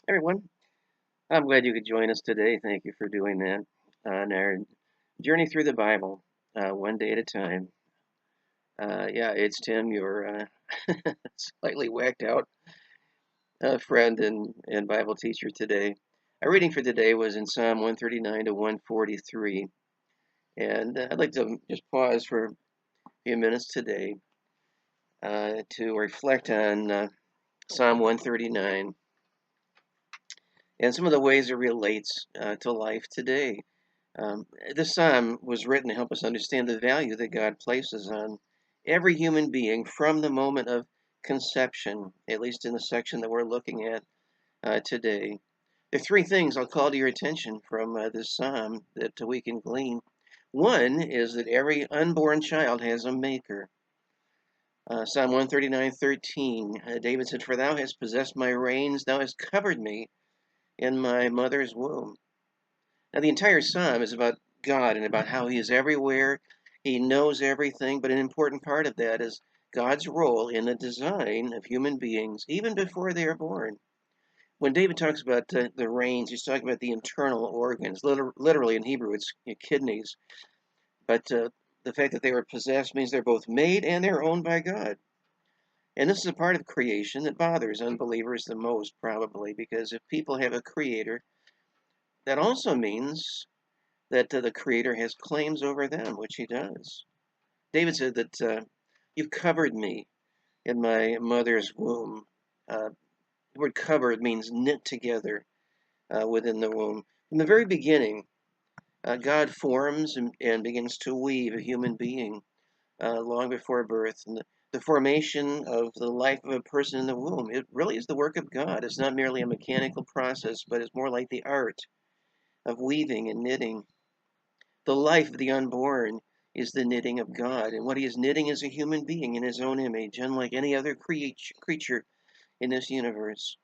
Everyone, I'm glad you could join us today. Thank you for doing that on our journey through the Bible, one day at a time. Yeah, it's Tim, your slightly whacked out friend and Bible teacher today. Our reading for today was in Psalm 139 to 143. And I'd like to just pause for a few minutes today to reflect on Psalm 139 and some of the ways it relates to life today. This psalm was written to help us understand the value that God places on every human being from the moment of conception, at least in the section that we're looking at today. There are three things I'll call to your attention from this psalm that we can glean. One is that every unborn child has a maker. Psalm 139:13, David said, "For thou hast possessed my reins, thou hast covered me in my mother's womb." Now, the entire psalm is about God and about how He is everywhere. He knows everything, but an important part of that is God's role in the design of human beings, even before they are born. When David talks about the reins, he's talking about the internal organs. Literally in Hebrew, it's kidneys. But the fact that they were possessed means they're both made and they're owned by God. And this is a part of creation that bothers unbelievers the most, probably, because if people have a creator, that also means that the Creator has claims over them, which He does. David said that you've covered me in my mother's womb. The word covered means knit together within the womb. From the very beginning, God forms and begins to weave a human being long before birth. And the formation of the life of a person in the womb, it really is the work of God. It's not merely a mechanical process, but it's more like the art of weaving and knitting. The life of the unborn is the knitting of God, and what He is knitting is a human being in His own image, unlike any other creature in this universe.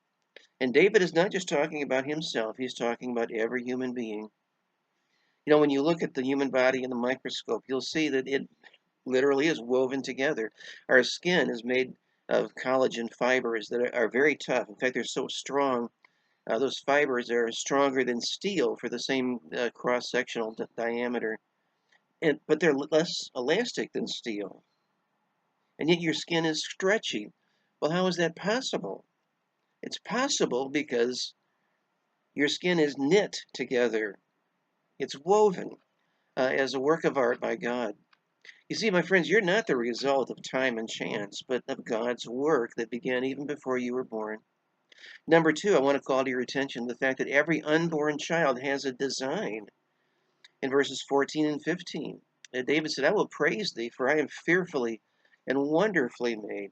And David is not just talking about himself, he's talking about every human being. You know, when you look at the human body in the microscope, you'll see that it literally is woven together. Our skin is made of collagen fibers that are very tough. In fact, they're so strong. Those fibers are stronger than steel for the same cross-sectional diameter. But they're less elastic than steel, and yet your skin is stretchy. Well, how is that possible? It's possible because your skin is knit together. It's woven as a work of art by God. You see, my friends, you're not the result of time and chance, but of God's work that began even before you were born. Number two, I want to call to your attention the fact that every unborn child has a design. In verses 14 and 15, David said, I will praise thee, for I am fearfully and wonderfully made.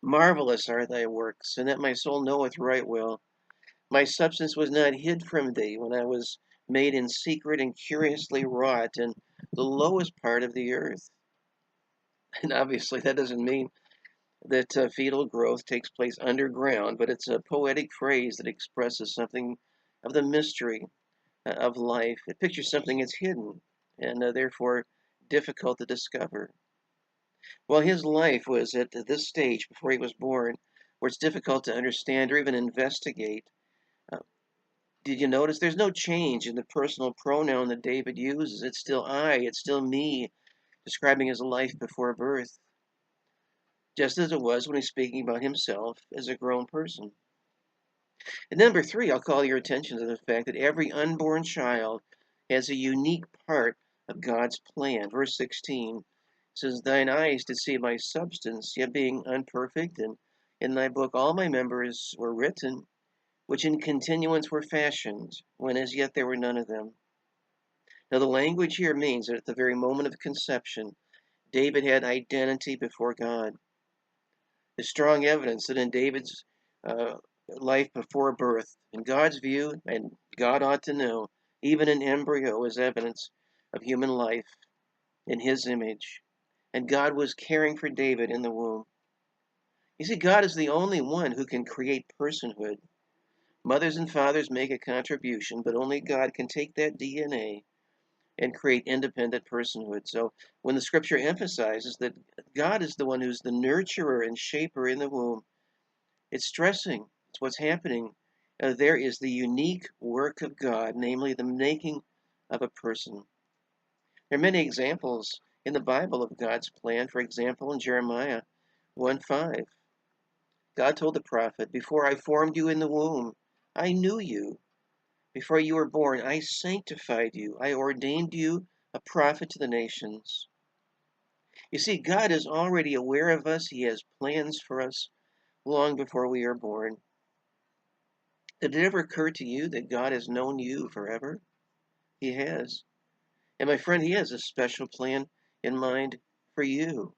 Marvelous are thy works, and that my soul knoweth right well. My substance was not hid from thee when I was made in secret and curiously wrought in the lowest part of the earth. And obviously, that doesn't mean that fetal growth takes place underground, but it's a poetic phrase that expresses something of the mystery of life. It pictures something that's hidden and therefore difficult to discover. Well, his life was at this stage before he was born, where it's difficult to understand or even investigate. Uh, did you notice there's no change in the personal pronoun that David uses? It's still I, it's still me, describing his life before birth, just as it was when he's speaking about himself as a grown person. And number three, I'll call your attention to the fact that every unborn child has a unique part of God's plan. Verse 16 says, Thine eyes did see my substance, yet being unperfect, and in thy book all my members were written, which in continuance were fashioned, when as yet there were none of them. Now, the language here means that at the very moment of conception, David had identity before God. There's strong evidence that in David's uh, life before birth, in God's view, and God ought to know, even an embryo is evidence of human life in his image. And God was caring for David in the womb. You see, God is the only one who can create personhood. Mothers and fathers make a contribution, but only God can take that DNA and create independent personhood. So when the scripture emphasizes that God is the one who's the nurturer and shaper in the womb, it's stressing. It's what's happening there is the unique work of God, namely the making of a person. There are many examples in the Bible of God's plan. For example, in Jeremiah 1:5, God told the prophet, "Before I formed you in the womb, I knew you. Before you were born, I sanctified you. I ordained you a prophet to the nations." You see, God is already aware of us. He has plans for us long before we are born. Did it ever occur to you that God has known you forever? He has. And my friend, He has a special plan in mind for you.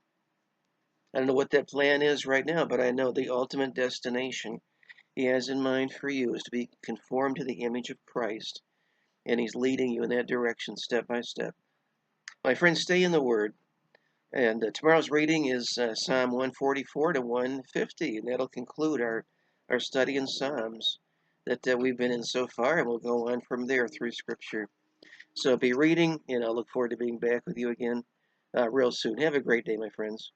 I don't know what that plan is right now, but I know the ultimate destination He has in mind for you is to be conformed to the image of Christ, and He's leading you in that direction step by step. My friends, stay in the Word. And tomorrow's reading is Psalm 144 to 150, and that'll conclude our study in Psalms that we've been in so far, and we'll go on from there through Scripture. So be reading, and I'll look forward to being back with you again real soon. Have a great day, my friends.